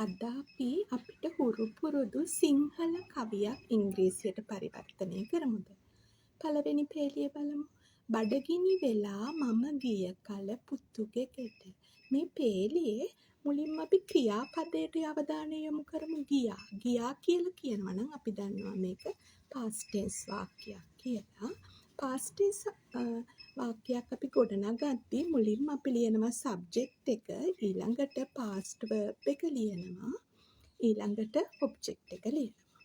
අද අපි අපිට හුරු පුරුදු සිංහල කවියක් ඉංග්‍රීසියට පරිවර්තනය කරමුද? පළවෙනි පේලිය බලමු. බඩගිනි වෙලා මම ගිය කල පුතුගේ ගෙට. මේ පේලියේ මුලින්ම අපි ක්‍රියාපදයට අවධානය යොමු කරමු. ගියා. ගියා කියලා කියනවා නම් අපි දන්නවා මේක past tense වාක්‍යයක් කියලා. past tense වාක්‍යයක් අපි ගොඩනගද්දී මුලින්ම අපි ලියනවා subject එක, ඊළඟට past verb එක ලියනවා, ඊළඟට object එක ලියනවා.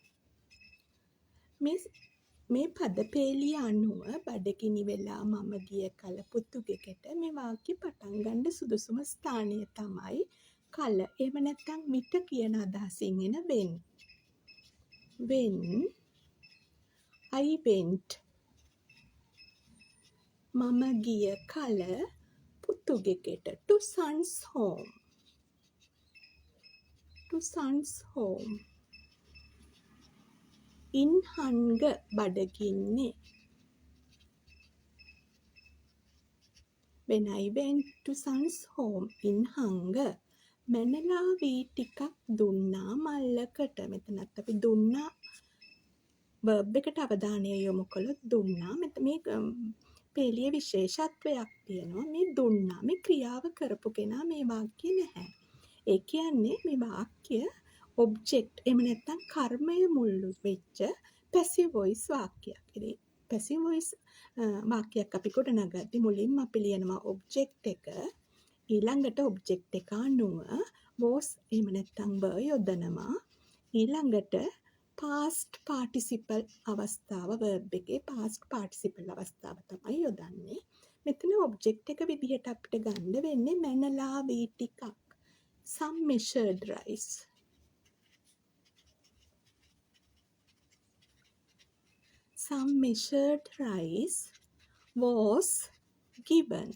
මේ පද පේලිය අනුව බඩගිනි වෙලා මම ගිය කල පුතුගේ ගෙට මේ වාක්‍ය පටන් ගන්න සුදුසුම ස්ථානය තමයි කල. එහෙම නැත්නම් මිට කියන අදහසින් එන when. When I went මම ගිය කල පුතුගේ ගෙට to son's home. To son's home. in hunger බඩගින්නේ. When I went to son's home in hunger. මැනලා වී ටිකක් දුන්නා මල්ලකට. මෙතනත් අපි දුන්නා verb එකට අවධානය යොමු කළොත් දුන්නා. මේ පේලියේ විශේෂත්වයක් තියෙනවා. මේ දුන්නා මේ ක්‍රියාව කරපු කෙනා මේ වාක්‍යයේ නැහැ. ඒ කියන්නේ මේ වාක්‍ය object එහෙම නැත්නම් කර්මය මුල් වෙච්ච passive voice වාක්‍යයක්. ඉතින් passive voice වාක්‍යයක් අපි ගොඩනගද්දී මුලින්ම අපි ලියනවා object එක, ඊළඟට object එක අනුව was එහෙම නැත්නම් were යොදනවා, ඊළඟට past participle අවස්ථාව verb එකේ past participle අවස්ථාව තමයි යොදන්නේ. මෙතන object එක විදිහට අපිට ගන්න වෙන්නේ මැනලා වී ටිකක්. Some measured rice. Some measured rice was given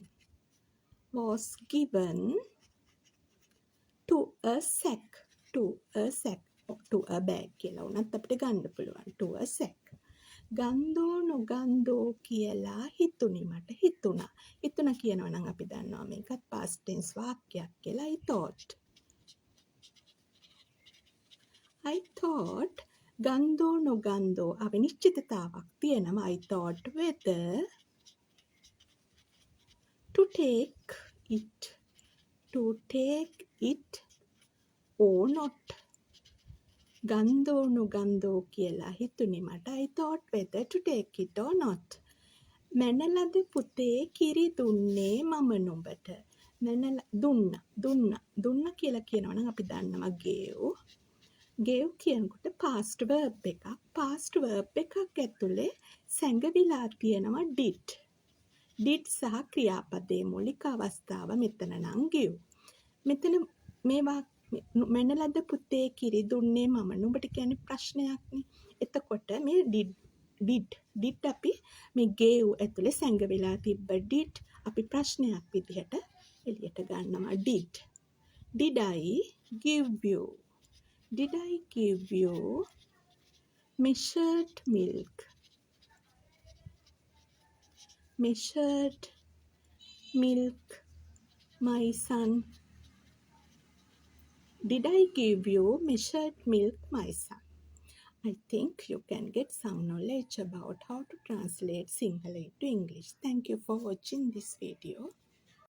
to a sack. To a bag කියලා උනත් අපිට ගන්න පුළුවන්. To a sack. ගන්දෝ නොගන්දෝ කියලා හිතුනි මට හිතුණා. හිතුණා කියනවා නම් අපි දන්නවා මේකත් past tense වාක්‍යයක් කියලා. I thought ගන්දෝ නොගන්දෝ අවිනිශ්චිතතාවක් තියෙනවා. I thought whether to take it or not. ගන්දෝ නොගන්දෝ කියලා හිතුනි මට. I thought whether to take it or not. මැනලද පුතේ කිරි දුන්නේ මම නුඹට. දුන්න කියලා කියනවා නම් අපි දන්නවා gave කියනකොට past verb එකක්. past verb එකක් ඇතුලේ සැඟවිලා තියෙනවා did සහ ක්‍රියාපදයේ මූලික අවස්ථාව මෙතන නම් give. මෙතන මේවා මැනලද පුතේ කිරි දුන්නේ මම නුඹට කියන්නේ ප්‍රශ්නයක්නේ. එතකොට මේ did අපි මේ gave ඇතුලේ සැඟවිලා තිබ්බ did අපි ප්‍රශ්නයක් විදිහට එළියට ගන්නවා. did I give you measured milk my son? Did I give you measured milk, my son? I think you can get some knowledge about how to translate Sinhala into English. Thank you for watching this video.